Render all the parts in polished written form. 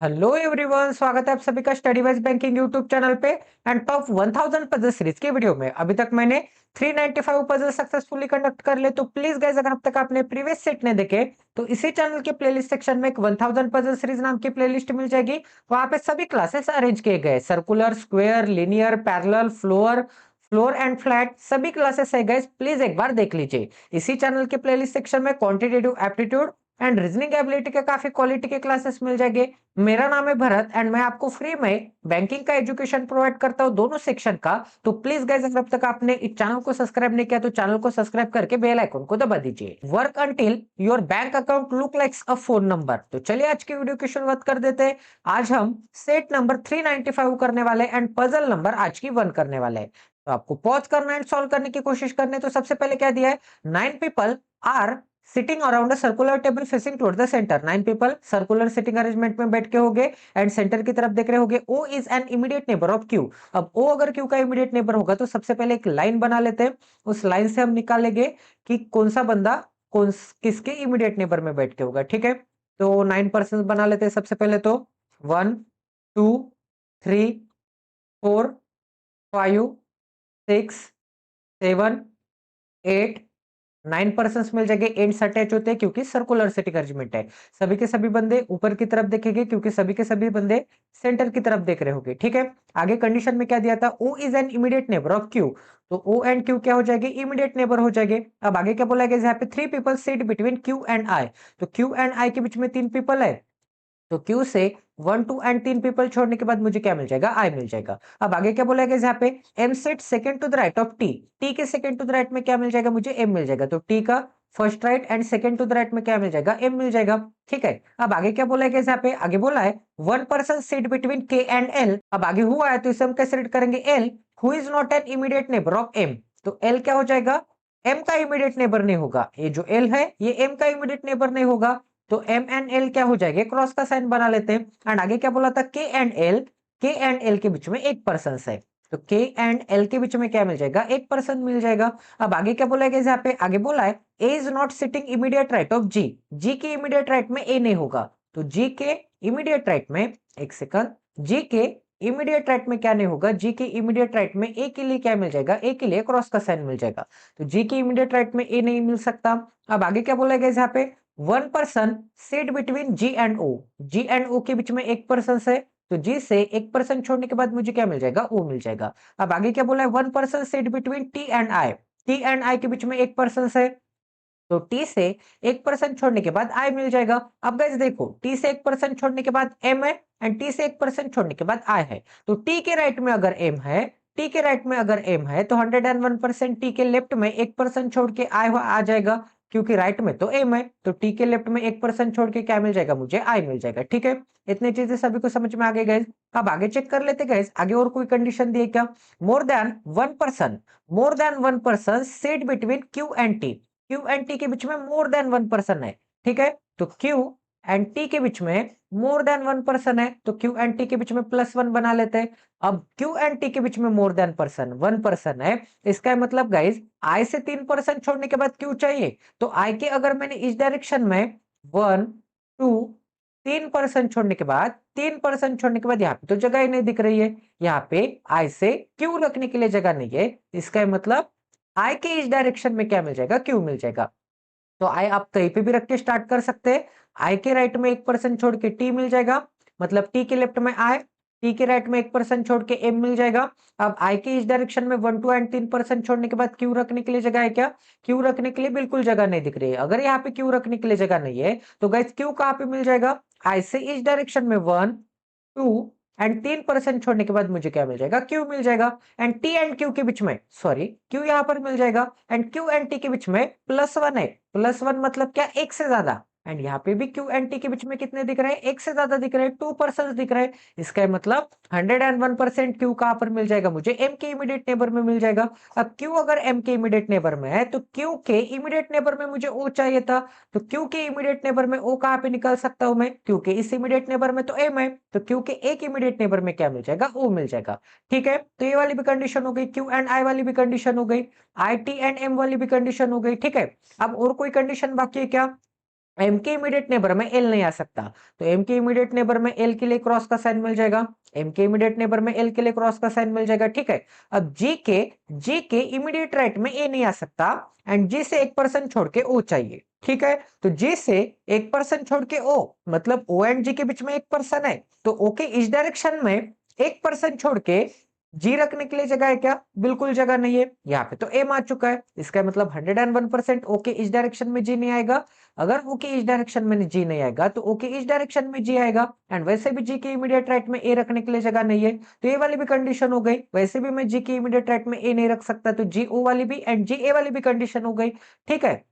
Hello everyone, स्वागत है आप सभी का study wise banking YouTube channel पे एंड टॉप 1000 पजल सीरीज के वीडियो में। अभी तक मैंने 395 पजल सक्सेसफुली कंडक्ट कर ले, तो प्लीज गाइस अगर अब तक आपने प्रीवियस सेट ने देखे तो इसी चैनल के प्लेलिस्ट सेक्शन में एक 1000 पजल सीरीज नाम की प्लेलिस्ट मिल जाएगी। वहां पे सभी क्लासेस अरेंज किए गए, circular, square, linear, parallel, floor floor and flat सभी क्लासेस है गाइस, प्लीज एक बार देख लीजिए। इसी चैनल के प्लेलिस्ट सेक्शन में quantitative aptitude and reasoning ability के काफी क्वालिटी के क्लासेस मिल जाएंगे। मेरा नाम है भरत एंड मैं आपको फ्री में बैंकिंग का एजुकेशन प्रोवाइड करता हूं, दोनों सेक्शन का। तो प्लीज गाइस अगर अब तक आपने इस चैनल को सब्सक्राइब नहीं किया तो चैनल को सब्सक्राइब करके बेल आइकन को दबा दीजिए। Work until your bank account look likes a phone number. तो चलिए आज की वीडियो की शुरुआत कर देते हैं। आज हम सेट नंबर 395 करने वाले एंड पजल नंबर आज की 1 करने वाले हैं। तो आपको पॉज करना एंड सॉल्व करने की कोशिश करनी है। तो सबसे पहले क्या दिया है, 9 people are sitting around a circular table facing toward the centre. 9 people circular sitting arrangement में बैठ के होंगे एंड सेंटर की तरफ देख रहे होंगे। O is an immediate neighbour of Q. अब ओ अगर क्यू का इमीडिएट नेबर होगा तो सबसे पहले एक लाइन बना लेते हैं। उस लाइन से हम निकालेंगे कि कौन सा बंदा कौन किसके इमीडिएट नेबर में बैठ के होगा। ठीक है, तो 9 पर्सन बना लेते हैं। सबसे पहले तो 1 2 3 4 5 6 7 8 9 पर्सन मिल जाएंगे। एंड्स अटैच होते हैं क्योंकि सर्कुलर सिटिंग अरेंजमेंट है। सभी के सभी बंदे ऊपर की तरफ देखेंगे क्योंकि सभी के सभी बंदे सेंटर की तरफ देख रहे होंगे। ठीक है, आगे कंडीशन में क्या दिया था, O is an immediate neighbour of Q. तो ओ एंड क्यू क्या हो जाएंगे, इमीडिएट नेबर हो जाएंगे। अब आगे क्या बोला गया, यहाँ पे 3 people sit between Q and I. तो क्यू एंड आई के बीच में 3 पीपल है, तो Q से 1 2 एंड 3 पीपल छोड़ने के बाद मुझे क्या मिल जाएगा, I मिल जाएगा। अब आगे क्या बोला गया यहाँ पे, M sit second to the right of T। T के सेकंड टू द राइट में क्या मिल जाएगा, मुझे M मिल जाएगा। तो T का first right and second to the right में क्या मिल जाएगा, M मिल जाएगा। ठीक है, अब आगे क्या बोला गया यहाँ पे, आगे बोला है 1 person sit between K and L। अब आगे हुआ है तो इसे हम कैसे रीड करेंगे, L who is not N immediate neighbour of M। तो L क्या हो जाएगा, M का इमीडिएट नेबर नहीं होगा। ये जो L है ये M का इमीडिएट नेबर नहीं होगा। तो एम एंड एल क्या हो जाएगा, क्रॉस का साइन बना लेते हैं। एंड आगे क्या बोला था, के एंड एल के बीच में एक पर्सन है। तो के एंड एल के बीच में क्या मिल जाएगा, एक पर्सन मिल जाएगा। अब आगे क्या बोला गया यहाँ पे, आगे बोला है A is not sitting immediate right of G. G के इमीडिएट राइट में ए नहीं होगा। तो जी के इमीडिएट राइट में, एक सेकंड, जी के इमीडिएट राइट में क्या नहीं होगा, जी के इमीडिएट राइट में ए के लिए क्या मिल जाएगा, ए के लिए क्रॉस का साइन मिल जाएगा। तो जी के इमीडिएट राइट में ए नहीं मिल सकता। अब आगे क्या बोला गया यहाँ पे, 1 person sit between G and O. G and O के बीच में एक पर्सन है, तो जी से एक पर्सन छोड़ने के बाद मुझे क्या मिल जाएगा, ओ मिल जाएगा। अब आगे क्या बोला है, 1 person sit between T and I. T and I के बीच में एक पर्सन है, तो टी से एक पर्सन छोड़ने के बाद आई मिल जाएगा। अब गाइस देखो, टी से एक पर्सन छोड़ने के बाद एम है एंड टी से एक पर्सन छोड़ने के बाद आई है। तो टी के राइट में अगर एम है, टी के राइट में अगर एम है तो 101% टी के लेफ्ट में एक पर्सन छोड़ के आई आ जाएगा, क्योंकि राइट में तो एम है। तो टी के लेफ्ट में एक पर्सन छोड़ के क्या मिल जाएगा, मुझे आई मिल जाएगा। ठीक है, इतनी चीजें सभी को समझ में आ गई गाइस। अब आगे चेक कर लेते गाइस, आगे और कोई कंडीशन दी है क्या, more than one person sit between Q and T. Q and T के बीच में मोर देन 1 पर्सन है। ठीक है, तो क्यू एंड टी के बीच में मोर देन 1 पर्सन है, तो क्यू एंड टी के बीच में +1 बना लेते हैं। अब क्यू एंड टी के बीच में मोर देन पर्सन 1 पर्सन है, इसका मतलब गाइस आई से 3 पर्सन छोड़ने के बाद क्यू चाहिए। तो आई के अगर मैंने इस डायरेक्शन में 1 2 3 पर्सन छोड़ने के बाद, 3 पर्सन छोड़ने के बाद यहाँ पे तो जगह ही नहीं दिख रही है। यहाँ पे आई से क्यू रखने के लिए जगह नहीं है, इसका मतलब आई के इस डायरेक्शन में क्या मिल जाएगा, क्यू मिल जाएगा। तो आई आप कहीं पे भी रख के स्टार्ट कर सकते हैं। आई के राइट में एक पर्सन छोड़ के टी मिल जाएगा, मतलब टी के लेफ्ट में आई, टी के राइट में एक पर्सन छोड़ के एम मिल जाएगा। अब आई के इस डायरेक्शन में 1 2 एंड 3 पर्सन छोड़ने के बाद क्यू रखने के लिए जगह है क्या, क्यू रखने के लिए बिल्कुल जगह नहीं दिख रही है। अगर यहाँ पे क्यू रखने के लिए जगह नहीं है तो गाइस क्यू कहाँ पे मिल जाएगा, आई से इस डायरेक्शन में 1 2 एंड 3 पर्सन छोड़ने के बाद मुझे क्या मिल जाएगा, क्यू मिल जाएगा। एंड टी एंड क्यू के बीच में, सॉरी क्यू यहां पर मिल जाएगा एंड क्यू एंड टी के बीच में +1 है। +1 मतलब क्या, एक से ज्यादा। एंड यहाँ पे भी क्यू एंड टी के बीच में कितने दिख रहे हैं, एक से ज्यादा दिख रहे हैं, 2 पर्सन दिख रहे हैं। इसका मतलब 101% क्यू कहां पर मिल जाएगा, मुझे एम के इमीडिएट नेबर में मिल जाएगा। अब क्यू अगर एम के इमीडिएट नेबर में है तो क्यू के इमीडिएट नेबर में मुझे ओ चाहिए था। तो क्यू के इमीडिएट नेबर में ओ कहां पे निकाल सकता हूं मैं, क्योंकि इस इमीडिएट नेबर में तो एम है, तो क्यू के एक इमीडिएट नेबर में क्या मिल जाएगा, ओ मिल जाएगा। ठीक है, तो ये वाली भी कंडीशन हो गई, क्यू एंड आई वाली भी कंडीशन हो गई, आई टी एंड एम वाली भी कंडीशन हो गई। ठीक है, अब और कोई कंडीशन बाकी है क्या, एम के इमीडिएट नेबर में एल नहीं आ सकता, तो एम के इमीडिएट नेबर में एल के लिए क्रॉस का साइन मिल जाएगा, एम के इमीडिएट नेबर में एल के लिए क्रॉस का साइन मिल जाएगा, ठीक है। अब जी के इमीडिएट राइट में ए नहीं आ सकता, एंड जी से 1% छोड़ के ओ चाहिए, ठीक है। तो जी से 1% छोड़ के ओ, मतलब ओ एंड जी के बीच में 1% है, तो ओ के इस डायरेक्शन में 1% छोड़ के जी रखने के लिए जगह है क्या? बिल्कुल जगह नहीं है। यहाँ पे तो एम आ चुका है, इसका मतलब 101% ओके इस डायरेक्शन में जी नहीं आएगा। अगर ओके इस डायरेक्शन में जी नहीं आएगा तो ओके इस डायरेक्शन में जी आएगा, एंड वैसे भी जी के इमीडिएट राइट में ए रखने के लिए जगह नहीं है, तो ये वाली भी कंडीशन हो गई। वैसे भी मैं जी के इमीडिएट राइट में ए नहीं रख सकता, तो जी ओ वाली भी एंड जी ए वाली भी कंडीशन हो गई, ठीक है।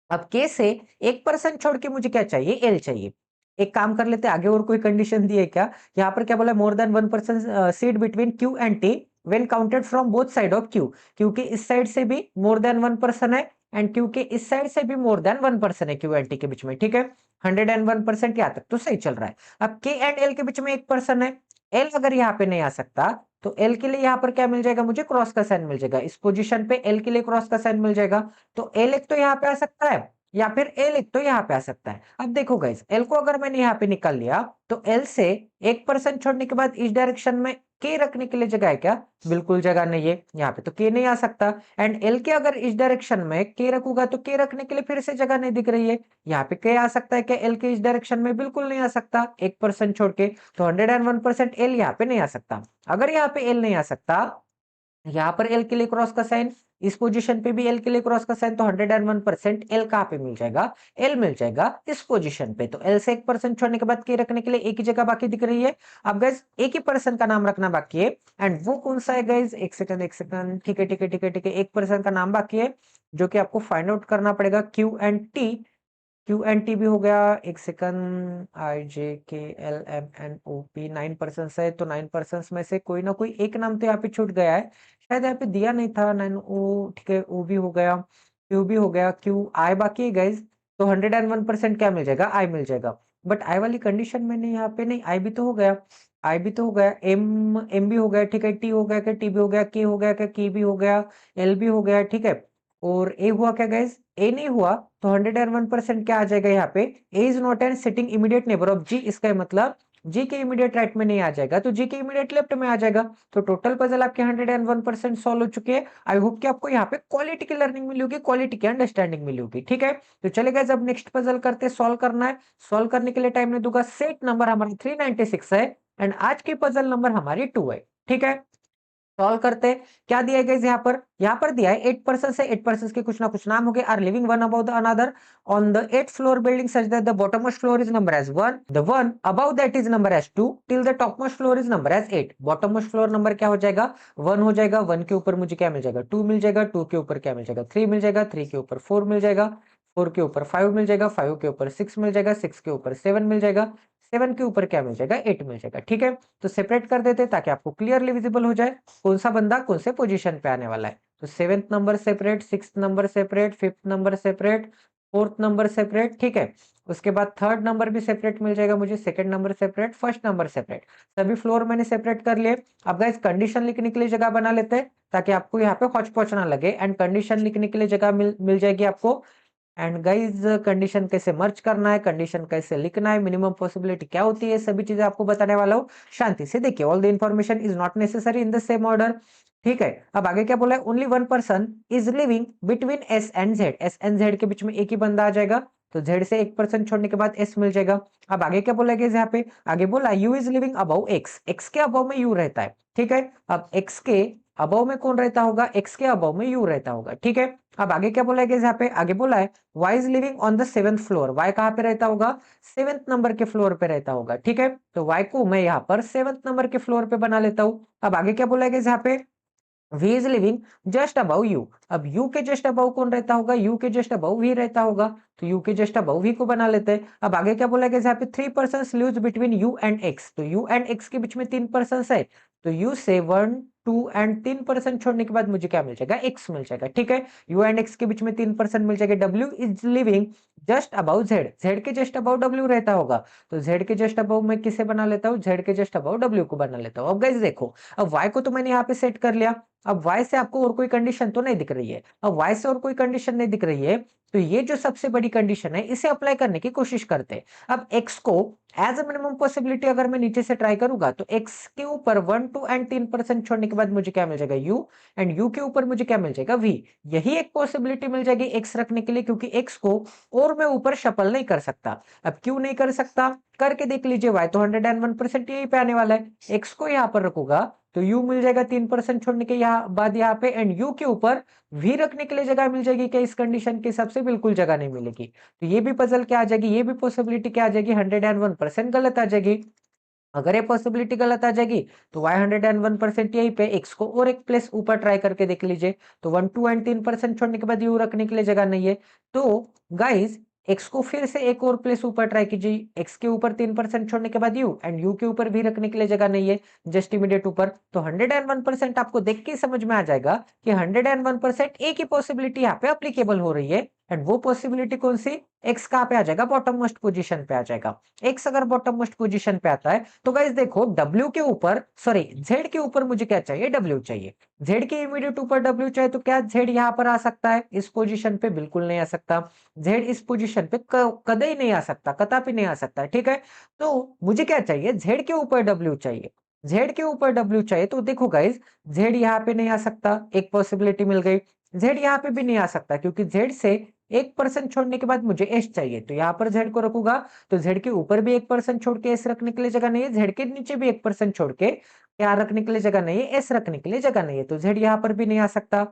अब के से 1% छोड़ के मुझे क्या चाहिए? एल चाहिए। एक काम कर लेते हैं, आगे और कोई कंडीशन दी है क्या? यहाँ पर क्या बोला? More than 1% seat between Q and T when counted from both side of Q. Q के इस साइड से भी मोर देन 1% है, एंड क्यू के इस साइड से भी मोर देन 1% है क्यू एंड टी के बीच में, ठीक है। 101% यहाँ तक तो सही चल रहा है। अब के एंड एल के बीच में 1% है, एल अगर यहाँ पे नहीं आ सकता तो एल के लिए यहाँ पर क्या मिल जाएगा? मुझे क्रॉस का साइन मिल जाएगा। इस पोजीशन पे एल के लिए क्रॉस का साइन मिल जाएगा, तो एल एक तो यहाँ पे आ सकता है, या फिर एल एक तो यहाँ पे आ सकता है। अब देखो गाइस, एल को अगर मैंने यहाँ पे निकाल लिया, तो एल से 1% छोड़ने के बाद इस डायरेक्शन में के रखने के लिए जगह है क्या? बिल्कुल जगह नहीं है, यहाँ पे तो के नहीं आ सकता। एंड एल के अगर इस डायरेक्शन में के रखूंगा तो के रखने के लिए फिर से जगह नहीं दिख रही है। यहाँ पे के आ सकता है क्या? एल के इस डायरेक्शन में बिल्कुल नहीं आ सकता, 1% छोड़ के, तो 101% एल यहाँ पे नहीं आ सकता। अगर यहाँ पे एल नहीं आ सकता, यहाँ पर एल के लिए क्रॉस का साइन, इस पोजीशन पे भी एल के लिए क्रॉस का साइन, तो 101% एल कहाँ पे मिल जाएगा? एल मिल जाएगा इस पोजीशन पे। तो एल से 1% छोड़ने के बाद के रखने के लिए एक ही जगह बाकी दिख रही है। अब गाइस एक ही पर्सन का नाम रखना बाकी है, एंड वो कौन सा है गाइस? एक सेकंड, ठीक है ठीक है ठीक है ठीक है, एक पर्सन का नाम बाकी है जो कि आपको फाइंड आउट करना पड़ेगा, Q and T. Q and T भी हो गया, एक second, I J K L M N O P, 9% है, तो 9% में से कोई ना कोई एक नाम तो यहाँ पे छूट गया है, शायद यहाँ पे दिया नहीं था। 9 ओ, ठीक है, ओ भी हो गया, क्यू भी हो गया, क्यू आई बाकी है गाइज, तो 101% क्या मिल जाएगा? आई मिल जाएगा। बट आई वाली कंडीशन में नहीं, यहाँ पे नहीं, आई भी तो हो गया, आई भी तो हो गया, एम भी हो गया, ठीक है, टी हो गया क्या? टी भी हो गया, के हो गया क्या? के भी हो गया, एल भी हो गया, ठीक है। और ए हुआ क्या गाइज? ए नहीं हुआ, तो 101% क्या आ जाएगा यहाँ पे? A is not an sitting immediate neighbour of G, इसका मतलब जी के इमीडिएट राइट में नहीं आ जाएगा, तो जी के इमीडिएट लेफ्ट में आ जाएगा। तो टोटल पजल आपके 101% सॉल्व हो चुके हैं। आई होप कि आपको यहाँ पे क्वालिटी की लर्निंग मिली होगी, क्वालिटी की अंडरस्टैंडिंग मिली होगी, ठीक है। तो चलेगा, जब नेक्स्ट पजल करते, सॉल्व करना है। सॉल्व करने के लिए टाइम नहीं दूंगा। सेट नंबर हमारा 396 है, एंड आज की पजल नंबर हमारी 2 है, ठीक है। सॉल्व करते हैं। क्या दिया गया यहाँ पर दिया है 8% से 8% के कुछ ना कुछ नाम हो गए, are living one about the another on the 8th floor building such that the bottommost floor is number as 1, the one above that is number as 2 till the topmost floor is number as 8। Bottommost floor number क्या हो जाएगा? 1 हो जाएगा, 1 के ऊपर मुझे क्या मिल जाएगा? 2 मिल जाएगा, 2 के ऊपर क्या मिल जाएगा? 3 मिल जाएगा, 3 के ऊपर 4 मिल जाएगा, 4 के ऊपर 5 मिल जाएगा, 5 के ऊपर 6 मिल जाएगा, 6 के ऊपर 7 मिल जाएगा, 7 के ऊपर क्या मिल जाएगा? 8 मिल जाएगा, ठीक है। तो सेपरेट कर देते ताकि आपको क्लियरली विजिबल हो जाए कौन सा बंदा कौन से पोजीशन पे आने वाला है। तो 7th number separate, 6th number separate, 5th number separate, 4th number separate, ठीक है। उसके बाद 3rd नंबर भी सेपरेट मिल जाएगा मुझे, 2nd number separate, 1st number separate, सभी फ्लोर मैंने सेपरेट कर लिए। अब गाइस कंडीशन लिखने के लिए जगह बना लेते हैं ताकि आपको यहाँ पे हौच पौच ना लगे, एंड कंडीशन लिखने के लिए जगह मिल जाएगी आपको। एंड गाइज कंडीशन कैसे मर्ज करना है, कंडीशन कैसे लिखना है, मिनिमम पॉसिबिलिटी क्या होती है, सभी चीजें आपको बताने वाला हूँ। शांति से देखिए, all the information is not necessary in the same order, ठीक है। अब आगे क्या बोला है? Only 1 person is living between S and Z, S and Z के बीच में एक ही बंदा आ जाएगा, तो जेड से 1% छोड़ने के बाद एस मिल जाएगा। अब आगे क्या बोला गया यहाँ पे? आगे बोला you is living above x, x के अबव में यू रहता है, ठीक है। अब एक्स के अबव में कौन रहता होगा? एक्स के अबव में यू रहता होगा, ठीक है। अब आगे क्या बोला गया यहाँ पे? आगे बोला है y is living on the 7th floor, y कहाँ पे रहता होगा? 7th नंबर के फ्लोर पे रहता होगा, ठीक है। तो y को मैं यहाँ पर 7th नंबर के फ्लोर पे बना लेता हूँ। अब आगे क्या बोला गया यहाँ पे? v is living just above you, अब u के जस्ट अबव कौन रहता होगा? u के जस्ट अबव v रहता होगा, तो u के जस्ट अबव v को बना लेते हैं। अब आगे क्या बोला गया यहाँ पे? 3 person lives between u and x, तो u एंड x के बीच में 3 पर्सन है, तो u से 1 2 एंड 3% छोड़ने के बाद मुझे क्या मिल जाएगा? x मिल जाएगा, ठीक है। u एंड x के बीच में 3% मिल जाएगा। w is living just above Z, Z के जस्ट अबाउ डब्ल्यू रहता होगा, तो जेड के जस्ट अबाउ मैं किसे बना लेता हूँ, जेड के जस्ट अबाउ डब्ल्यू को बना लेता हूँ। अब गाइस देखो, अब वाई को तो मैंने यहाँ पे सेट कर लिया, अब वाई से आपको और कोई कंडीशन तो नहीं दिख रही है, अब वाई से और कोई कंडीशन नहीं दिख रही है, तो ये जो सबसे बड़ी कंडीशन है इसे अप्लाई करने की कोशिश करते हैं। अब एक्स को एज अ मिनिमम पॉसिबिलिटी अगर मैं नीचे से ट्राई करूंगा, तो एक्स के ऊपर 1, 2 एंड 3% छोड़ने के बाद मुझे क्या मिल जाएगा, यू, एंड यू के ऊपर मुझे क्या मिल जाएगा, वी। यही एक पॉसिबिलिटी मिल जाएगी एक्स रखने के लिए, क्योंकि एक्स को और मैं ऊपर शफल नहीं कर सकता। अब क्यों नहीं कर सकता, करके देख लीजिए, वाई तो 101% यही पे आने वाला है, एक्स को यहाँ पर रखूंगा तो यू मिल जाएगा 3% छोड़ने के यहाँ बाद यहाँ पे, एंड यू के ऊपर वी रखने के लिए जगह मिल जाएगी क्या, इस कंडीशन के हिसाब से बिल्कुल जगह नहीं मिलेगी। तो ये भी पजल क्या आ जाएगी, ये भी पॉसिबिलिटी क्या आ जाएगी, 101% गलत आ जाएगी। अगर ये पॉसिबिलिटी गलत आ जाएगी तो y 101% यहीं पे, x को और एक प्लेस ऊपर ट्राई करके देख लीजिए, तो 1, 2 एंड 3% छोड़ने के बाद u रखने के लिए जगह नहीं है। तो गाइस x को फिर से एक और प्लेस ऊपर ट्राई कीजिए, x के ऊपर 3% छोड़ने के बाद u, एंड u के ऊपर भी रखने के लिए जगह नहीं है, जस्ट इमीडिएट ऊपर। तो 101% आपको देख के समझ में आ जाएगा कि 101% एक ही पॉसिबिलिटी यहाँ पे अप्लीकेबल हो रही है, एंड वो पॉसिबिलिटी कौन सी, x कहाँ पे आ जाएगा, बॉटम मोस्ट पोजीशन पे आ जाएगा। x अगर बॉटम मोस्ट पोजीशन पे आता है तो गाइस देखो, w के ऊपर, सॉरी z के ऊपर मुझे क्या चाहिए, w चाहिए। z के इमीडिएट ऊपर w चाहिए, तो क्या z यहाँ पर आ सकता है इस पोजीशन पे, बिल्कुल नहीं आ सकता। z इस पोजीशन पे कदे ही नहीं आ सकता, कदापि नहीं आ सकता, ठीक है। तो मुझे क्या चाहिए, z के ऊपर w चाहिए, z के ऊपर w चाहिए। तो देखो गाइस, z यहाँ पे नहीं आ सकता, एक पॉसिबिलिटी मिल गई। z यहाँ पे भी नहीं आ सकता, क्योंकि z से 1% छोड़ने के बाद मुझे s चाहिए, तो यहाँ पर z को रखूंगा, तो z के ऊपर भी 1% छोड़ के s रखने के लिए जगह नहीं है, z के नीचे भी 1% छोड़ के क्या रखने के लिए जगह नहीं है, s रखने के लिए जगह नहीं है, तो z यहाँ पर भी नहीं आ सकता।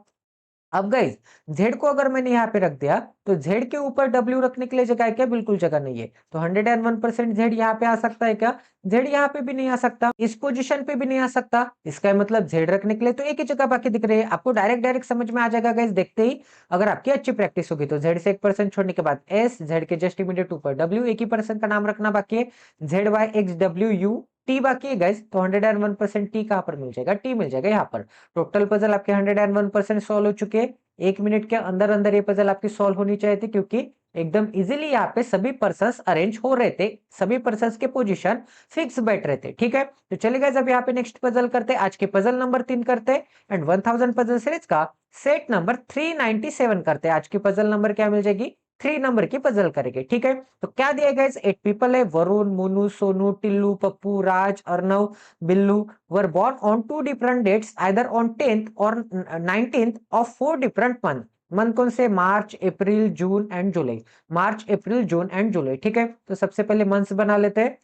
अब गाइस, z को अगर मैंने यहाँ पे रख दिया, तो z के ऊपर w रखने के लिए जगह है क्या, बिल्कुल जगह नहीं है, तो 101% z यहाँ पे आ सकता है क्या, z यहाँ पे भी नहीं आ सकता, इस पोजीशन पे भी नहीं आ सकता। इसका मतलब z रखने के लिए तो एक ही जगह बाकी दिख रही है, आपको डायरेक्ट समझ में आ जाएगा गाइस देखते ही। अगर आपकी अच्छी प्रैक्टिस होगी तो z से 1% छोड़ने के बाद s, z के जस्ट इमीडिएट ऊपर w, एक ही पर्सन का नाम रखना बाकी है, z y x w u t बाकी है गाइस, तो 101% t कहां पर मिल जाएगा, t मिल जाएगा यहाँ पर। टोटल पजल आपके 101% सॉल्व हो चुके हैं। 1 मिनट के अंदर अंदर ये पजल आपकी सॉल्व होनी चाहिए थी, क्योंकि एकदम इजीली यहाँ पे सभी पर्सन्स अरेंज हो रहे थे, सभी पर्सन्स के पोजीशन फिक्स बैठ रहे थे, ठीक है। तो चलिए गाइस, अब यहाँ पे नेक्स्ट पजल करते हैं, आज के पजल नंबर 3 करते हैं, एंड 1000 पजल सीरीज का सेट नंबर 397 करते हैं। आज की पजल नंबर क्या मिल जाएगी, 3 नंबर की पजल करेंगे, ठीक है। तो क्या दिया गाइस, 8 पीपल है, Varun, Monu, Sonu, Tillu, Pappu, Raj, Arnav, Billu were born on 2 different dates, either on 10th or 19th of 4 different month। Month कौन से, मार्च, अप्रैल, जून and July, March, April, June and जुलाई, ठीक है। तो सबसे पहले मंथ्स बना लेते हैं,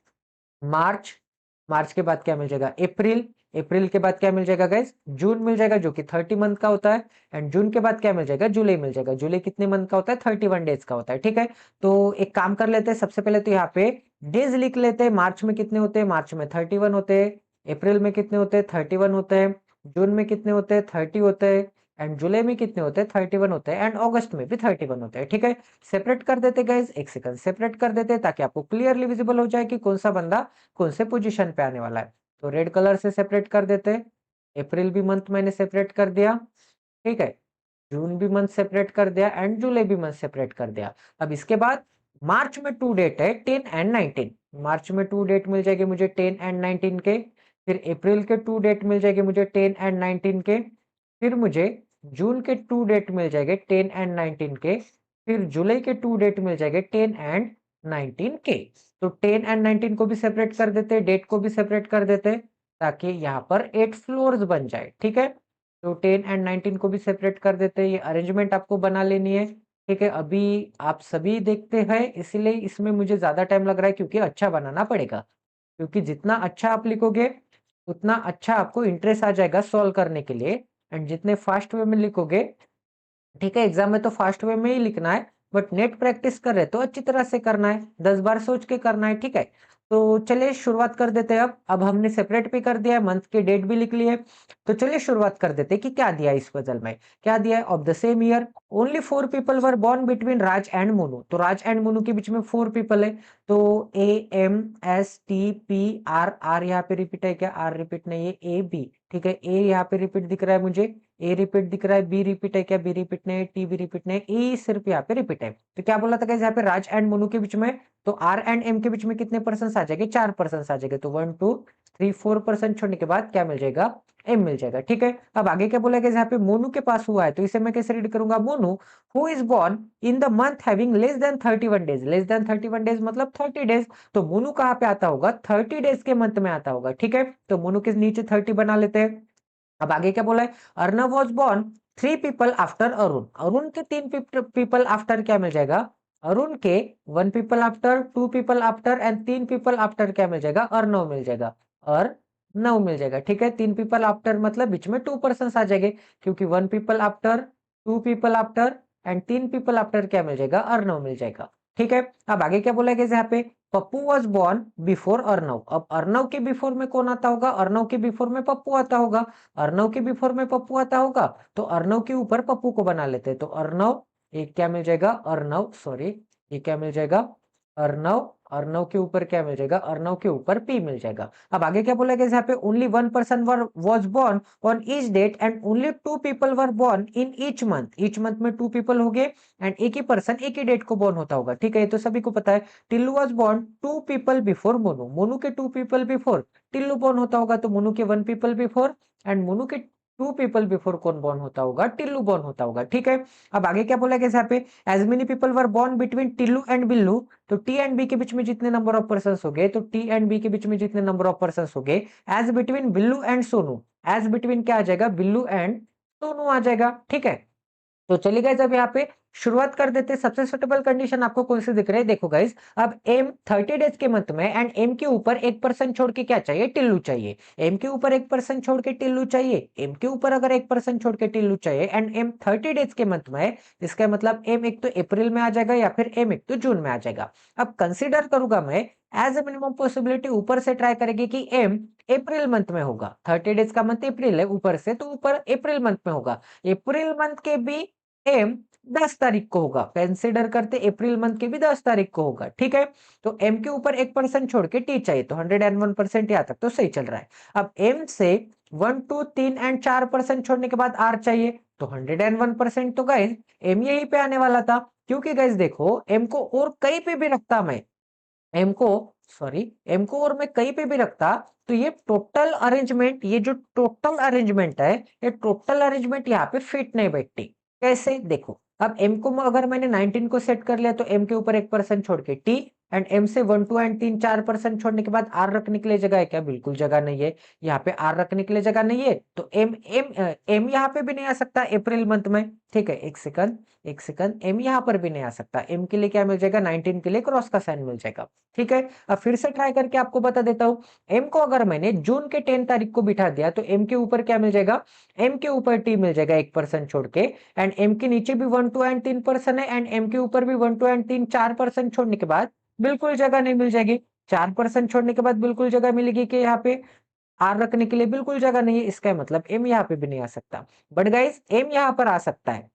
मार्च, मार्च के बाद क्या मिल जाएगा, अप्रैल, अप्रैल के बाद क्या मिल जाएगा गाइस, जून मिल जाएगा, जो कि 30 मंथ का होता है, एंड जून के बाद क्या मिल जाएगा, जुलाई मिल जाएगा। जुलाई कितने मंथ का होता है, 31 डेज का होता है, ठीक है। तो एक काम कर लेते हैं, सबसे पहले तो यहाँ पे डेज लिख लेते हैं, मार्च में कितने होते हैं, मार्च में 31 होते हैं, अप्रैल में कितने होते हैं, 31 होते हैं, जून में कितने होते हैं, 30 होते हैं, एंड जुलाई में कितने होते हैं, 31 होते हैं, एंड अगस्त में भी 31 होते हैं, ठीक है। सेपरेट कर देते गाइस, एक सेकंड सेपरेट कर देते ताकि आपको क्लियरली विजिबल हो जाए कि कौन सा बंदा कौन से पोजीशन पे आने वाला है। तो रेड कलर से सेपरेट कर देते, अप्रैल भी मंथ मैंने सेपरेट कर दिया, ठीक है, जून भी मंथ सेपरेट कर दिया, एंड जुलाई भी मंथ सेपरेट कर दिया। अब इसके बाद मार्च में 2 डेट है, 10 एंड 19, मार्च में 2 डेट मिल जाएगी मुझे 10 एंड 19 के, फिर अप्रैल के 2 डेट मिल जाएगी मुझे 10 एंड 19 के, फिर मुझे जून के 2 डेट मिल जाएंगे 10 एंड 19 के, फिर जुलाई के 2 डेट मिल जाएंगे 10 एंड 19 के। तो 10 एंड 19 को भी सेपरेट कर देते, डेट को भी सेपरेट कर देते, ताकि यहाँ पर 8 फ्लोर्स बन जाए, ठीक है। तो 10 एंड 19 को भी सेपरेट कर देते, ये अरेंजमेंट आपको बना लेनी है, ठीक है। अभी आप सभी देखते हैं, इसीलिए इसमें मुझे ज्यादा टाइम लग रहा है, क्योंकि अच्छा बनाना पड़ेगा, क्योंकि जितना अच्छा आप लिखोगे उतना अच्छा आपको इंटरेस्ट आ जाएगा सॉल्व करने के लिए, एंड जितने फास्ट वे में लिखोगे, ठीक है, एग्जाम में तो फास्ट वे में ही लिखना है, बट नेट प्रैक्टिस कर रहे तो अच्छी तरह से करना है, 10 बार सोच के करना है, ठीक है। तो चलिए शुरुआत कर देते हैं। अब हमने सेपरेट भी कर दिया है, मंथ की डेट भी लिख ली है, तो चलिए शुरुआत कर देते हैं कि क्या दिया है इस पजल में। क्या दिया है, of the same year only 4 people were born between Raj and Monu. तो राज एंड मोनू के बीच में 4 पीपल है, तो AMSTPR, आर यहाँ पे रिपीट है क्या, आर रिपीट नहीं है, AB, ठीक है, ए यहाँ पे रिपीट दिख रहा है मुझे, ए रिपीट दिख रहा है, बी रिपीट है क्या? बी रिपीट नहीं है, टी भी रिपीट नहीं है, ई सिर्फ यहाँ पे रिपीट है। तो क्या बोला था गाइस यहाँ पे राज एंड मोनू के बीच में, तो आर एंड एम के बीच में कितने परसेंट आ जाएंगे? 4% आ जाएंगे। तो 1 2 3 4% छोड़ने के बाद क्या मिल जाएगा? एम मिल जाएगा। ठीक है, अब आगे क्या बोला गया यहाँ पे मोनू के पास हुआ है, तो इसे मैं कैसे रीड करूंगा? Monu who is born in the month having less than 31 days, less than 31 days मतलब 30 डेज। तो मोनू कहाँ पे आता होगा? 30 डेज के मंथ में आता होगा। ठीक है, तो मोनू के नीचे 30 बना लेते हैं। अब आगे क्या बोला है? Arnav was born 3 people after Arun, Arun के 3 पीपल आफ्टर क्या मिल जाएगा? अरुण के 1 people after, 2 people after and 3 people after क्या मिल जाएगा? अर्नव मिल जाएगा, अर्नव मिल जाएगा। ठीक है, 3 पीपल आफ्टर मतलब बीच में 2% आ जाएंगे, क्योंकि 1 people after, 2 people after and 3 people after क्या मिल जाएगा? अर्नव मिल जाएगा। ठीक है, अब आगे क्या बोला गया यहाँ पे? Pappu was born before Arnav, अब अर्नव के बिफोर में कौन आता होगा? अर्नव के बिफोर में पप्पू आता होगा, अर्नव के बिफोर में पप्पू आता होगा, तो अर्नव के ऊपर पप्पू को बना लेते हैं। तो अर्नव, एक क्या मिल जाएगा? अर्नव, सॉरी, ये क्या मिल जाएगा? अर्नव, अर्नव के ऊपर क्या मिल जाएगा? अर्नव के ऊपर पी मिल जाएगा। अब आगे क्या बोला गया यहाँ पे? Only 1 person was born on each date and only 2 people were born in each month, each month में 2 पीपल हो गए एंड एक ही पर्सन एक ही डेट को बॉर्न होता होगा। ठीक है, ये तो सभी को पता है। Tillu was born 2 people before Monu, Monu के 2 पीपल बिफोर टिल्लू बॉर्न होता होगा, तो मोनू के 1 पीपल बिफोर एंड मोनू के 2 पीपल बिफोर कौन बॉर्न होता होगा? टिल्लू बॉर्न होता होगा। ठीक है, अब आगे क्या बोला गया यहाँ पे? As many people were born between Tillu and Billu, तो टी एंड बी के बीच में जितने नंबर ऑफ पर्सन हो गए, तो टी एंड बी के बीच में जितने नंबर ऑफ पर्सन हो गए, as between Billu and Sonu, as between क्या आ जाएगा? बिल्लू एंड सोनू आ जाएगा। ठीक है, तो चलिए गाइस अब यहाँ पे शुरुआत कर देते हैं। सबसे सुटेबल कंडीशन आपको कौन सी दिख रही है? देखो गाइस, अब एम 30 डेज के मंथ में एंड एम के ऊपर 1% छोड़ के क्या चाहिए? टिल्लू चाहिए। एम के ऊपर 1% छोड़ के टिल्लू चाहिए, एम के ऊपर अगर 1% छोड़ के टिल्लू चाहिए एंड एम 30 डेज के मंथ में, इसका मतलब एम एक तो अप्रैल में आ जाएगा या फिर एम एक तो जून में आ जाएगा। अब कंसिडर करूंगा मैं एज ए मिनिमम पॉसिबिलिटी, ऊपर से ट्राई करेगी कि एम अप्रैल मंथ में होगा, 30 डेज का मंथ अप्रैल है ऊपर से, तो ऊपर अप्रैल मंथ में होगा। अप्रैल मंथ के भी एम 10 तारीख को होगा, कंसिडर करते अप्रैल मंथ के भी 10 तारीख को होगा। ठीक है, तो एम के ऊपर 1% छोड़ के टी चाहिए, तो 101% यहाँ तक तो सही चल रहा है। अब एम से 1 2 3 एंड 4% छोड़ने के बाद आर चाहिए, तो 101% तो गाइस एम यहीं पे आने वाला था, क्योंकि गाइस देखो एम को और कहीं पे भी रखता मैं, एम को, सॉरी, एम को और मैं कहीं पे भी रखता, तो ये टोटल अरेंजमेंट, ये जो टोटल अरेंजमेंट है, ये टोटल अरेंजमेंट यहाँ पे फिट नहीं बैठती। कैसे? देखो, अब एम को अगर मैंने 19 को सेट कर लिया, तो एम के ऊपर 1% छोड़ के टी एंड एम से 1 2 एंड 3 4% छोड़ने के बाद आर रखने के लिए जगह है क्या? बिल्कुल जगह नहीं है, यहाँ पे आर रखने के लिए जगह नहीं है, तो एम एम एम यहाँ पे भी नहीं आ सकता अप्रैल मंथ में। ठीक है, एक सेकंड, एक सेकंड, एम यहाँ पर भी नहीं आ सकता, एम के लिए क्या मिल जाएगा? 19 के लिए क्रॉस का साइन मिल जाएगा। ठीक है, अब फिर से ट्राई करके आपको बता देता हूं, एम को अगर मैंने जून के 10 तारीख को बिठा दिया, तो एम के ऊपर क्या मिल जाएगा? एम के ऊपर टी मिल जाएगा 1% छोड़ के, एंड एम के नीचे भी 1 2 एंड 3% है, एंड एम के ऊपर भी 1 2 एंड 3 4% छोड़ने के बाद बिल्कुल जगह नहीं मिल जाएगी। 4% छोड़ने के बाद बिल्कुल जगह मिलेगी कि यहाँ पे आर रखने के लिए बिल्कुल जगह नहीं है, इसका मतलब एम यहाँ पे भी नहीं आ सकता। बट गाइस एम यहाँ पर आ सकता है,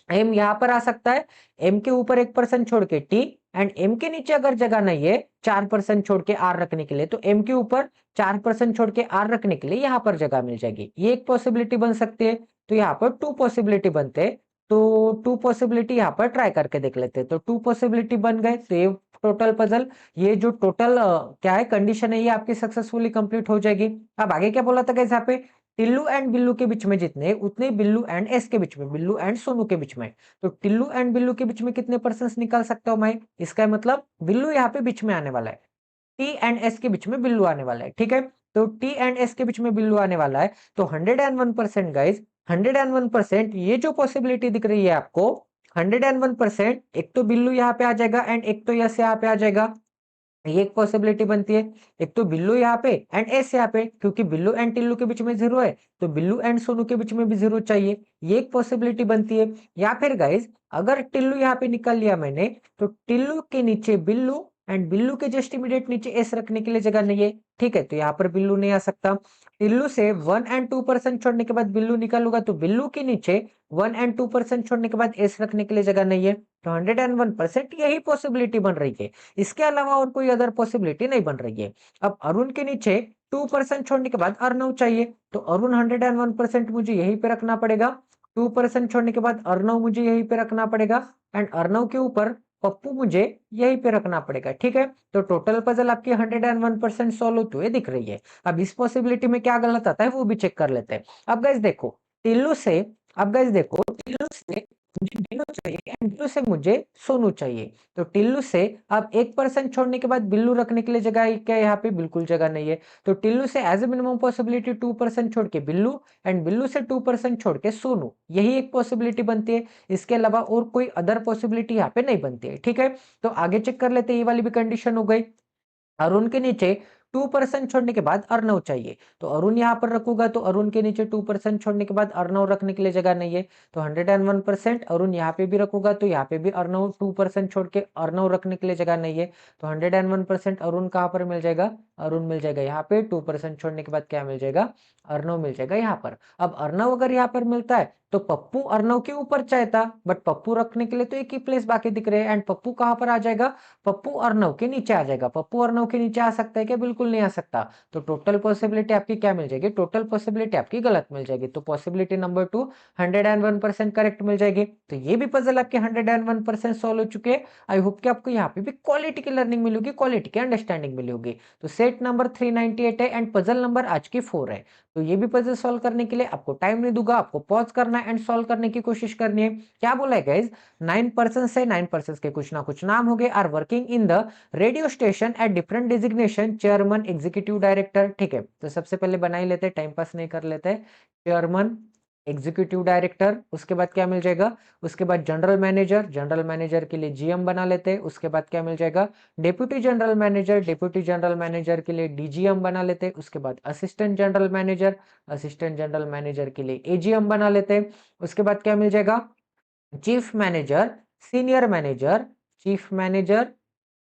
एम यहां पर आ सकता है, एम के ऊपर 1% छोड़ के टी एंड एम के नीचे अगर जगह नहीं है 4% छोड़ के आर रखने के लिए, तो एम के ऊपर 4% छोड़ के आर रखने के लिए यहां पर जगह मिल जाएगी। ये एक पॉसिबिलिटी बन सकती है, तो यहाँ पर 2 पॉसिबिलिटी बनते हैं, तो 2 पॉसिबिलिटी यहाँ पर ट्राई करके देख लेते हैं। तो 2 पॉसिबिलिटी बन गए, तो ये टोटल पजल, ये जो टोटल क्या है कंडीशन है, ये आपकी सक्सेसफुली कंप्लीट हो जाएगी। अब आगे क्या बोला था गाइस यहाँ पे? टिल्लू एंड बिल्लू के बीच में जितने, उतने बिल्लू एंड एस के बीच में, बिल्लू एंड सोनू के बीच में। तो टिल्लू एंड बिल्लू के बीच में कितने परसेंट निकाल सकता हूं मैं? इसका मतलब बिल्लू यहाँ पे बीच में आने वाला है, टी एंड एस के बीच में बिल्लू आने वाला है। ठीक है, तो टी एंड एस के बीच में बिल्लू आने वाला है, तो 101% गाइज, 101% ये जो पॉसिबिलिटी दिख रही है आपको, 101%, एक तो बिल्लू यहाँ पे आ जाएगा एंड एक तो यस यहाँ पे आ जाएगा, ये एक पॉसिबिलिटी बनती है। एक तो बिल्लू यहाँ पे एंड एस यहाँ पे, क्योंकि बिल्लू एंड टिल्लू के बीच में 0 है, तो बिल्लू एंड सोनू के बीच में भी 0 चाहिए, ये एक पॉसिबिलिटी बनती है। या फिर गाइज अगर टिल्लू यहाँ पे निकाल लिया मैंने, तो टिल्लू के नीचे बिल्लू एंड बिल्लू के जस्ट इमीडिएट नीचे एस रखने के लिए जगह नहीं है, ठीक है, तो यहाँ पर बिल्लू नहीं आ सकता। टिल्लू से 1 एंड 2% छोड़ने के बाद बिल्लू निकालूंगा तो बिल्लू के नीचे 1 एंड 2% छोड़ने के बाद एस रखने के लिए जगह नहीं है, तो 101% यही पॉसिबिलिटी बन रही है। इसके अलावा और कोई अदर पॉसिबिलिटी नहीं बन रही है। अब अरुण के नीचे 2% छोड़ने के बाद अर्नव चाहिए, तो अरुण 101% मुझे यहीं पे रखना पड़ेगा। 2% छोड़ने के बाद अर्नव मुझे यहीं पे रखना पड़ेगा एंड अर्नव के ऊपर पप्पू मुझे यहीं पे रखना पड़ेगा, ठीक है। तो टोटल पजल आपकी 101% सॉल्व होते हुए दिख रही है। अब इस पॉसिबिलिटी में क्या गलत आता है वो भी चेक कर लेते हैं। अब गाइस देखो, टिल्लू से अब गाइस देखो, टिल्लू से मुझे बिल्लू चाहिए एंड बिल्लू से मुझे सोनू चाहिए। तो टिल्लू से अब 1% छोड़ने के बाद बिल्लू रखने के लिए जगह है क्या? यहाँ पे बिल्कुल जगह नहीं है। तो टिल्लू से एज ए मिनिमम पॉसिबिलिटी 2% छोड़ के बिल्लू एंड बिल्लू से 2% छोड़ के सोनू, यही एक पॉसिबिलिटी बनती है। इसके अलावा और कोई अदर पॉसिबिलिटी यहाँ पे नहीं बनती है, ठीक है। तो आगे चेक कर लेते हैं, ये वाली भी कंडीशन हो गई। अरुण के नीचे 2% छोड़ने के बाद अर्नव चाहिए, तो अरुण यहाँ पर रखूंगा तो अरुण के नीचे 2% छोड़ने के बाद अर्नव रखने के लिए जगह नहीं है, तो 101% अरुण यहाँ पे भी रखूंगा तो यहाँ पे भी अर्नव 2% छोड़ के अर्नव रखने के लिए जगह नहीं है, तो 101% अरुण कहाँ पर मिल जाएगा? अरुण मिल जाएगा यहाँ पे। 2% छोड़ने के बाद क्या मिल जाएगा? अर्नव मिल जाएगा यहाँ पर। अब अर्नव अगर यहाँ पर मिलता है तो पप्पू अर्नव के ऊपर चाहता, बट पप्पू रखने के लिए तो एक ही प्लेस बाकी दिख रहे हैं एंड पप्पू कहाँ पर आ जाएगा? पप्पू अर्नव के नीचे आ जाएगा। पप्पू अर्नव के नीचे आ सकता है क्या? बिल्कुल नहीं आ सकता। तो टोटल पॉसिबिलिटी आपकी क्या मिल जाएगी? टोटल पॉसिबिलिटी आपकी गलत मिल जाएगी। तो पॉसिबिलिटी नंबर 2 101% करेक्ट मिल जाएगी। तो ये भी पजल आपके 101% सॉल्व हो चुके हैं। आई होप कि आपको यहाँ पे भी क्वालिटी की लर्निंग मिली होगी, क्वालिटी की अंडरस्टैंडिंग मिली होगी। तो सेट नंबर 398 है एंड पजल नंबर आज की 4 है। तो ये भी पजल सॉल्व करने के लिए आपको टाइम नहीं दूंगा, आपको पॉज करना है एंड सॉल्व करने की कोशिश करनी है। क्या बोला है गाइस? 9% से 9% के कुछ ना कुछ नाम हो गए, are working in the radio station at different designation, chairman, executive director, ठीक है। तो सबसे पहले बना ही लेते हैं, टाइम पास नहीं कर लेते। चेयरमैन, एग्जीक्यूटिव डायरेक्टर, उसके बाद क्या मिल जाएगा? उसके बाद जनरल मैनेजर, जनरल मैनेजर के लिए जीएम बना लेते हैं। उसके बाद क्या मिल जाएगा? Deputy general manager, deputy general manager के लिए डीजीएम बना लेते हैं। उसके बाद assistant general manager, assistant general manager के लिए एजीएम बना लेते हैं। उसके बाद क्या मिल जाएगा? Chief manager, senior manager, chief manager,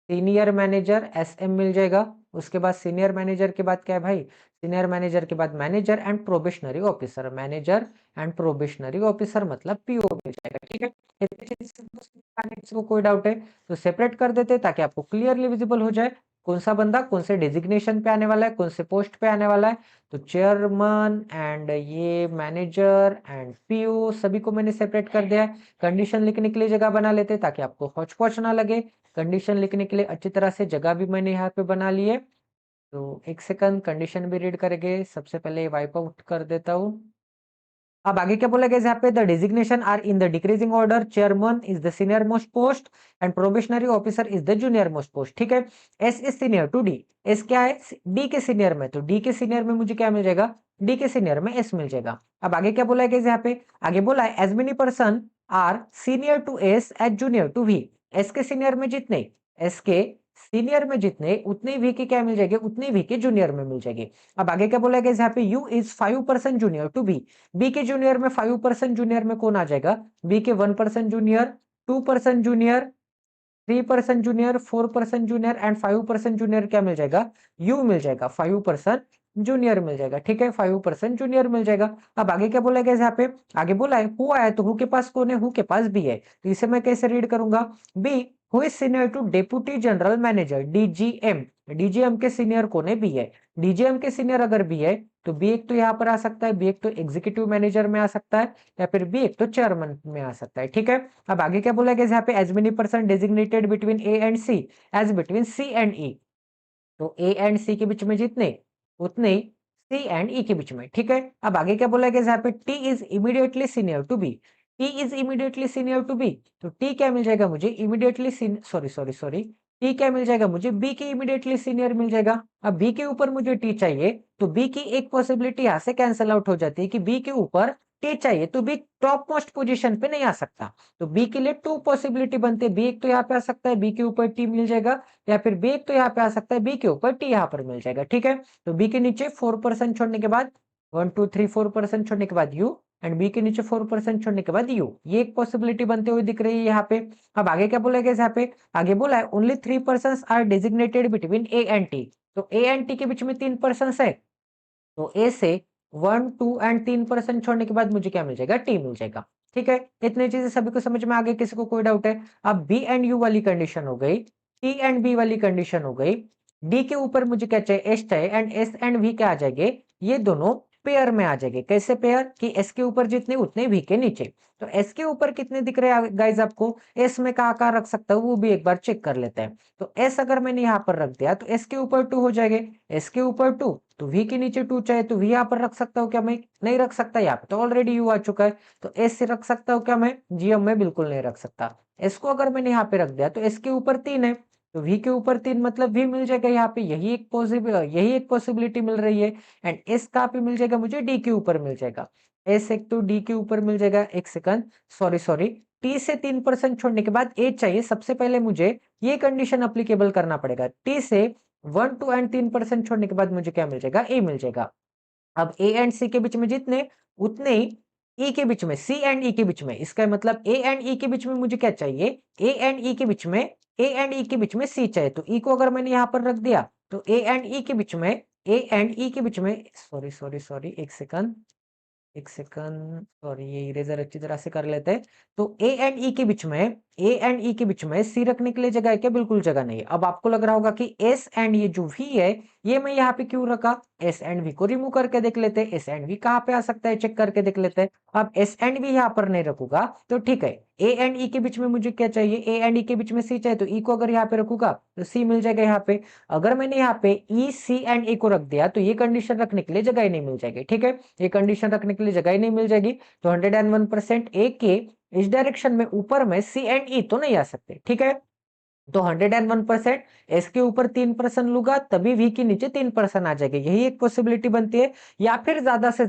senior manager, SM मिल जाएगा। उसके बाद सीनियर मैनेजर के बाद क्या है भाई? सीनियर मैनेजर के बाद manager and probationary officer, manager and probationary officer मतलब पीओ मिल जाएगा, ठीक है। किसी को कोई डाउट है तो सेपरेट कर देते ताकि आपको क्लियरली विजिबल हो जाए कौन सा बंदा कौन से डेजिग्नेशन पे आने वाला है, कौन से पोस्ट पे आने वाला है। तो चेयरमैन एंड ये मैनेजर एंड पीओ सभी को मैंने सेपरेट कर दिया है। कंडीशन लिखने के लिए जगह बना लेते ताकि आपको हौच पौच ना लगे। कंडीशन लिखने के लिए अच्छी तरह से जगह भी मैंने यहाँ पे बना ली है। तो एक सेकंड, कंडीशन भी रीड करेंगे। सबसे पहले वाइप आउट कर देता हूँ। अब आगे क्या बोला गया यहाँ पे? The designation are in the decreasing order, chairman is the senior most post and probationary officer is the junior most post, ठीक है। S is senior to D, S क्या है? डी के सीनियर में, तो डी के सीनियर में मुझे क्या मिल जाएगा? डी के सीनियर में एस मिल जाएगा। अब आगे क्या बोला गया यहाँ पे? आगे बोला है as many person are senior to S as junior to V, S के सीनियर में जितने, एस के सीनियर में जितने उतने वी के क्या मिल जाएंगे? उतने वी के जूनियर में मिल जाएंगे। अब आगे क्या बोला गया यहाँ पे? U is 5% junior to B, B के जूनियर में 5% जूनियर में कौन आ जाएगा? बी के 1% junior, 2% junior, 3% junior, 4% junior and 5% junior क्या मिल जाएगा? यू मिल जाएगा। 5% जूनियर मिल जाएगा, ठीक है। 5% जूनियर मिल जाएगा। अब आगे क्या बोला गया यहाँ पे? आगे बोला है हु आया, तो हु के पास कौन है? हु के पास बी है, तो इसे मैं कैसे रीड करूंगा? B who is senior to deputy general manager, DGM, DGM के सीनियर कौन है? बी है। डीजीएम के सीनियर अगर बी है तो बी एक तो यहाँ पर आ सकता है, बी एक तो एग्जीक्यूटिव मैनेजर में आ सकता है, या फिर बी एक तो चेयरमैन में आ सकता है, ठीक है। अब आगे क्या बोला गया यहाँ पे? As many person designated between A and C as between C and E, तो ए एंड सी के बीच में जितने उतने सी एंड ई के बीच में, ठीक है। अब आगे क्या बोला गया यहाँ पे? T is immediately senior to B, T is immediately senior to B, तो टी क्या मिल जाएगा मुझे? Immediately sorry sorry sorry, T क्या मिल जाएगा मुझे? बी के इमीडिएटली सीनियर मिल जाएगा। अब बी के ऊपर मुझे टी चाहिए तो बी की एक पॉसिबिलिटी यहां से कैंसिल आउट हो जाती है कि बी के ऊपर टी चाहिए, तो बी टॉप मोस्ट पोजीशन पे नहीं आ सकता। तो बी के लिए 2 पॉसिबिलिटी बनते हैं, बी एक तो यहाँ पे आ सकता है, बी के ऊपर टी मिल जाएगा, या फिर बी एक तो यहाँ पे आ सकता है, बी के ऊपर टी यहाँ पर मिल जाएगा, ठीक है। तो बी के नीचे 4% छोड़ने के बाद 1 2 3 4% छोड़ने के बाद यू एंड बी के नीचे 4% छोड़ने के बाद यू, ये एक पॉसिबिलिटी बनते हुए दिख रही है यहाँ पे। अब आगे क्या बोला गया यहाँ पे, आगे बोला है only 3 person are designated between A and T. तो ए एंड टी के बीच में 3 पर्सन है, तो ए से 1 2 एंड 3% छोड़ने के बाद मुझे क्या मिल जाएगा, टी मिल जाएगा। ठीक है, इतनी चीजें सभी को समझ में आ गई, किसी को कोई डाउट है? अब बी एंड यू वाली कंडीशन हो गई, टी एंड बी वाली कंडीशन हो गई, डी के ऊपर मुझे क्या चाहिए, एस चाहिए, एंड एस एंड वी क्या आ जाएंगे, ये दोनों पेयर में आ जाएंगे। कैसे पेयर, कि एस के ऊपर जितने उतने वी के नीचे। तो एस के ऊपर कितने दिख रहे हैं गाइज आपको, एस में कहाँ रख सकता हूँ वो भी एक बार चेक कर लेते हैं। तो एस अगर मैंने यहाँ पर रख दिया तो एस के ऊपर 2 हो जाएंगे, एस के ऊपर 2, तो वी के नीचे 2 चाहिए, तो वी यहाँ पर रख सकता हूँ क्या, मैं नहीं रख सकता, यहाँ पे तो ऑलरेडी यू आ चुका है। तो एस से रख सकता हूँ क्या मैं, जी मैं बिल्कुल नहीं रख सकता। एस को अगर मैंने यहाँ पे रख दिया तो एस के ऊपर 3 है, तो वी के ऊपर 3 मतलब वी मिल जाएगा यहाँ पे, यही एक पॉसिबिलिटी मिल रही है। एंड एस कहाँ पे मिल जाएगा मुझे, डी के ऊपर मिल जाएगा। एस एक तो डी के ऊपर मिल जाएगा, एक सेकंड, सॉरी, टी से 3% छोड़ने के बाद ए चाहिए। सबसे पहले मुझे ये कंडीशन अप्लीकेबल करना पड़ेगा, टी से 1 2 एंड 3% छोड़ने के बाद मुझे क्या मिल जाएगा, ए मिल जाएगा। अब ए एंड सी के बीच में जितने उतने ही ई के बीच में, सी एंड ई के बीच में, इसका मतलब ए एंड ई के बीच में मुझे क्या चाहिए, ए एंड ई के बीच में, ए एंड ई के बीच में सी चाहिए। तो ई को अगर मैंने यहां पर रख दिया तो ए एंड ई के बीच में, ए एंड ई के बीच में, सॉरी एक सेकंड, सॉरी, ये इरेजर अच्छी तरह से कर लेते हैं। तो ए एंड ई के बीच में, ए एंड ई के बीच में सी रखने के लिए जगह है क्या, बिल्कुल जगह नहीं है। अब आपको लग रहा होगा कि एस एंड ये जो वी है, ये मैं यहाँ पे क्यों रखा, एस एंड वी को रिमूव करके देख लेते हैं, एस एंड वी कहाँ पे आ सकता है चेक करके देख लेते हैं। अब एस एंड वी यहाँ पर नहीं रखूंगा तो ठीक है, ए एंड ई के बीच में मुझे क्या चाहिए, ए एंड ई के बीच में सी चाहिए, तो ई को अगर यहाँ पे रखूंगा तो सी मिल जाएगा यहाँ पे। अगर मैंने यहाँ पे ई सी एंड ए को रख दिया तो ये कंडीशन रखने के लिए जगह ही नहीं मिल जाएगी। ठीक है, ये कंडीशन रखने के लिए जगह ही नहीं मिल जाएगी, तो 101% ए के इस डायरेक्शन में ऊपर में सी एंड ई तो नहीं आ सकते। ठीक है, तो 101% एस के ऊपर 3% लूंगा तभी वी के नीचे 3% आ जाएगा, यही एक पॉसिबिलिटी बनती है। या फिर ज्यादा से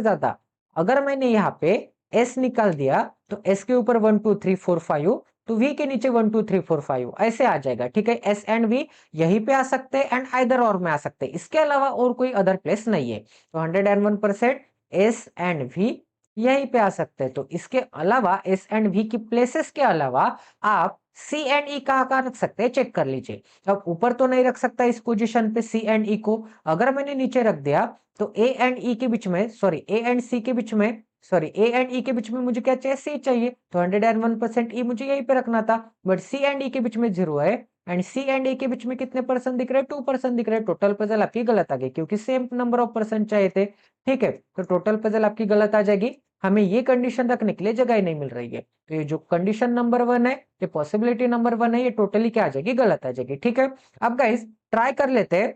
ज्यादा अगर मैंने यहाँ पे एस निकाल दिया तो एस के ऊपर 1 2 3 4 5, तो वी के नीचे 1 2 3 4 5 ऐसे आ जाएगा। ठीक है, एस एंड वी यहीं पे आ सकते हैं एंड आइदर और में आ सकते हैं, इसके अलावा और कोई अदर प्लेस नहीं है। तो 101% एस एंड वी यहीं पे आ सकते हैं। तो इसके अलावा एस एंड वी की प्लेसेस के अलावा आप सी एंड ई कहाँ रख सकते हैं चेक कर लीजिए। अब ऊपर तो नहीं रख सकता इस पोजीशन पे सी एंड ई को, अगर मैंने नीचे रख दिया तो ए एंड ई के बीच में, सॉरी ए एंड सी के बीच में, सॉरी ए एंड ई के बीच में मुझे क्या चाहिए, सी चाहिए, तो 101% ई मुझे यहीं पे रखना था। बट सी एंड ई के बीच में 0 है एंड सी एंड ए के बीच में कितने परसेंट दिख रहे हैं, 2% दिख रहे हैं। टोटल पजल आपकी गलत आ गई क्योंकि सेम नंबर ऑफ परसेंट चाहिए थे। ठीक है, तो टोटल पजल आपकी गलत आ जाएगी, हमें ये कंडीशन रखने के लिए जगह ही नहीं मिल रही है। तो ये जो कंडीशन नंबर 1 है, ये पॉसिबिलिटी नंबर 1 है, ये टोटली क्या आ जाएगी, गलत आ जाएगी। ठीक है, अब गाइस ट्राई कर लेते हैं,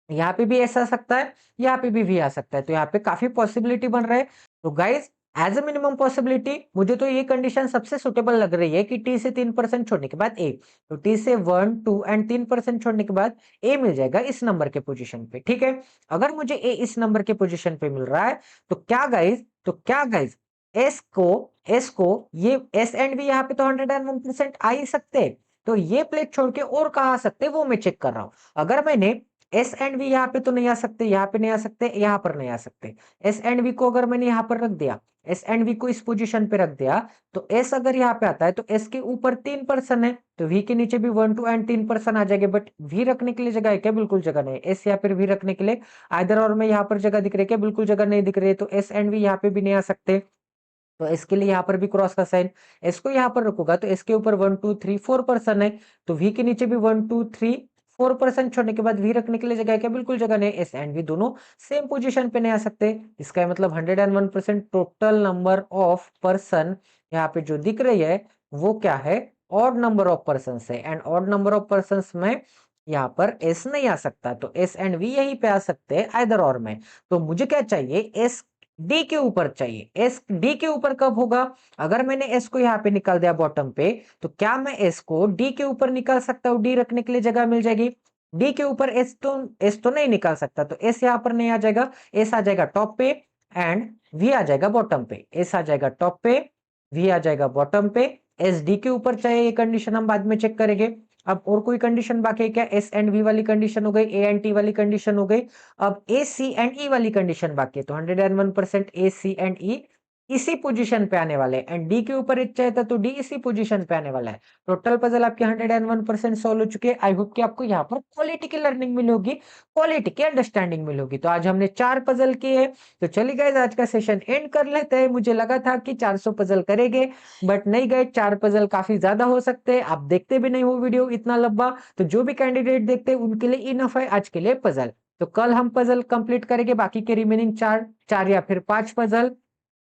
यहाँ पे भी ऐसा आ सकता है, यहाँ पे भी आ सकता है, तो यहाँ पे काफी पॉसिबिलिटी बन रहे हैं। तो guys as a minimum possibility मुझे तो ये कंडीशन सबसे सुटेबल लग रही है कि टी से 3% छोड़ने के बाद ए, तो टी से 1 2 एंड 3% छोड़ने के बाद ए मिल जाएगा इस नंबर के पोजीशन पे। ठीक है, अगर मुझे ए इस नंबर के पोजीशन पे मिल रहा है तो क्या गाइज एस को ये एस एंड बी यहाँ पे तो 101% आ ही सकते हैं। तो ये प्लेस छोड़ के और कहा आ सकते वो मैं चेक कर रहा हूं। अगर मैंने एस एंड वी यहाँ पे तो नहीं आ सकते, यहाँ पे नहीं आ सकते, यहाँ पर नहीं आ सकते। एस एंड वी को अगर मैंने यहाँ पर रख दिया, एस एंड वी को इस पोजीशन पे रख दिया, तो एस अगर यहाँ पे आता है तो एस के ऊपर 3% है, तो वी के नीचे भी 1 2 एंड 3% आ जाएंगे। बट वी रखने के लिए जगह है क्या, बिल्कुल जगह नहीं। एस या फिर वी रखने के लिए आइदर और में यहाँ पर जगह दिख रही है क्या, बिल्कुल जगह नहीं दिख रही है। तो एस एंड वी यहाँ पे भी नहीं आ सकते, तो इसके लिए यहाँ पर भी क्रॉस का साइन, एस को यहाँ पर रखूंगा तो इसके ऊपर 1 2 3 4% है, तो वी के नीचे भी 1 2 3 4% छोड़ने के बाद वी रखने के लिए जगह है क्या, बिल्कुल जगह नहीं। एस एंड वी दोनों सेम पोजीशन पे नहीं आ सकते, इसका मतलब 101% टोटल नंबर ऑफ पर्सन यहाँ पे जो दिख रही है वो क्या है, ऑड नंबर ऑफ पर्सन है, and odd number of person में यहाँ पर एस नहीं आ सकता, तो एस एंड वी यहीं पे आ सकते हैं आइदर और में। तो मुझे क्या चाहिए, एस डी के ऊपर चाहिए। एस डी के ऊपर कब होगा, अगर मैंने एस को यहाँ पे निकाल दिया बॉटम पे, तो क्या मैं एस को डी के ऊपर निकाल सकता हूँ, डी रखने के लिए जगह मिल जाएगी। डी के ऊपर एस तो नहीं निकाल सकता, तो एस यहाँ पर नहीं आ जाएगा, एस आ जाएगा टॉप पे एंड वी आ जाएगा बॉटम पे। एस आ जाएगा टॉप पे, वी आ जाएगा बॉटम पे, एस डी के ऊपर चाहिए, ये कंडीशन हम बाद में चेक करेंगे। अब और कोई कंडीशन बाकी है क्या? एस एंड वी वाली कंडीशन हो गई, ए एंड टी वाली कंडीशन हो गई। अब ए सी एंड ई वाली कंडीशन बाकी है, तो 101% ए सी एंड ई इसी पोजीशन पे आने वाले हैं एंड डी के ऊपर इच्छा है तो डी इसी पोजीशन पे आने वाला है। टोटल पजल आपके 101% सॉल्व हो चुके हैं। आई होप कि आपको यहाँ पर क्वालिटी की लर्निंग मिली होगी, क्वालिटी की अंडरस्टैंडिंग मिली होगी। तो आज हमने 4 पजल किए हैं। तो चलिए गाइस आज का सेशन एंड कर लेते हैं। मुझे लगा था कि 400 पजल करेंगे, बट नहीं गए, 4 पजल काफी ज्यादा हो सकते हैं। आप देखते भी नहीं हो वीडियो इतना लंबा, तो जो भी कैंडिडेट देखते हैं उनके लिए इनफ है आज के लिए पजल। तो कल हम पजल कंप्लीट करेंगे, बाकी के रिमेनिंग 4 या फिर 5 पजल।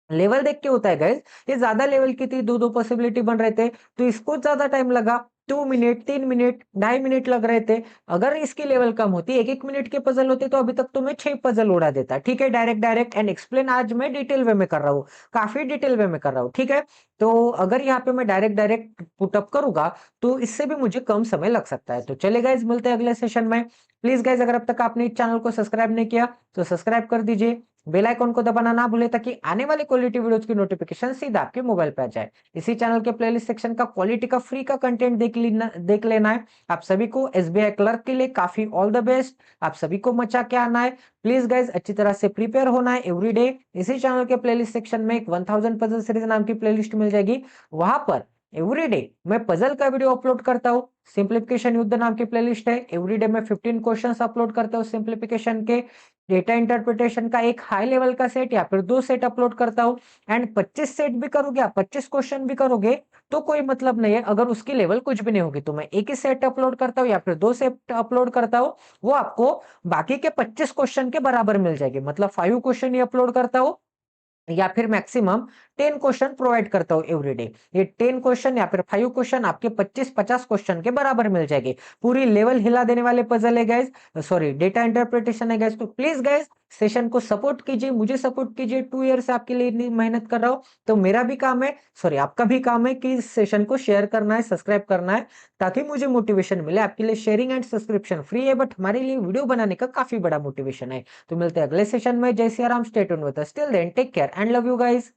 लेवल देख के होता है गाइस, ये ज्यादा लेवल की थी, 2-2 पॉसिबिलिटी बन रहे थे, तो इसको ज्यादा टाइम लगा। 2 मिनट, 3 मिनट, 2.5 मिनट लग रहे थे। अगर इसकी लेवल कम होती, 1-1 मिनट के पजल होते, तो अभी तक तो मैं 6 पजल उड़ा देता। ठीक है, डायरेक्ट एंड एक्सप्लेन आज मैं डिटेल वे में कर रहा हूँ, काफी डिटेल वे में कर रहा हूँ। ठीक है, तो अगर यहाँ पे मैं डायरेक्ट पुटअप करूंगा तो इससे भी मुझे कम समय लग सकता है। तो चले गाइस, मिलते हैं अगले सेशन में। प्लीज गाइस, अगर अब तक आपने इस चैनल को सब्सक्राइब नहीं किया तो सब्सक्राइब कर दीजिए, बेल आइकन को दबाना ना भूले, ताकि आने वाली क्वालिटी वीडियोस की नोटिफिकेशन सीधा आपके मोबाइल पे आ जाए। इसी चैनल के प्लेलिस्ट सेक्शन का क्वालिटी का फ्री का कंटेंट देख लेना है। आप सभी को एसबीआई क्लर्क के लिए काफी ऑल द बेस्ट। आप सभी को मचा के आना है। प्लीज गाइज अच्छी तरह से प्रिपेयर होना है एवरी डे। इसी चैनल के प्लेलिस्ट सेक्शन में एक 1000 पजल सीरीज नाम की प्लेलिस्ट मिल जाएगी, वहां पर एवरीडे मैं पजल का वीडियो अपलोड करता हूँ। सिंप्लीफिकेशन युद्ध नाम की प्लेलिस्ट है, एवरीडे मैं 15 क्वेश्चंस अपलोड करता हूँ सिंप्लीफिकेशन के। डेटा इंटरप्रिटेशन का एक हाई लेवल का सेट या फिर 2 सेट अपलोड करता हूँ। एंड 25 सेट भी करोगे आप, 25 क्वेश्चन भी करोगे तो कोई मतलब नहीं है, अगर उसकी लेवल कुछ भी नहीं होगी। तो मैं एक ही सेट अपलोड करता हूँ या फिर 2 सेट अपलोड करता हूँ, वो आपको बाकी के 25 क्वेश्चन के बराबर मिल जाएगी। मतलब 5 क्वेश्चन ही अपलोड करता हूँ या फिर मैक्सिमम 10 क्वेश्चन प्रोवाइड करता हूं एवरीडे। ये 10 क्वेश्चन या फिर 5 क्वेश्चन आपके 25-50 क्वेश्चन के बराबर मिल जाएंगे। पूरी लेवल हिला देने वाले पजल है गाइस, सॉरी डेटा इंटरप्रिटेशन है गाइस। तो प्लीज गाइस सेशन को सपोर्ट कीजिए, मुझे सपोर्ट कीजिए। 2 ईयर से आपके लिए इतनी मेहनत कर रहा हूं, तो मेरा भी काम है, सॉरी आपका भी काम है कि इस सेशन को शेयर करना है, सब्सक्राइब करना है, ताकि मुझे मोटिवेशन मिले। आपके लिए शेयरिंग एंड सब्सक्रिप्शन फ्री है, बट हमारे लिए वीडियो बनाने का काफी बड़ा मोटिवेशन है। तो मिलते हैं अगले सेशन में। जय Siya Ram, stay tuned with us, till then take care and love you guys.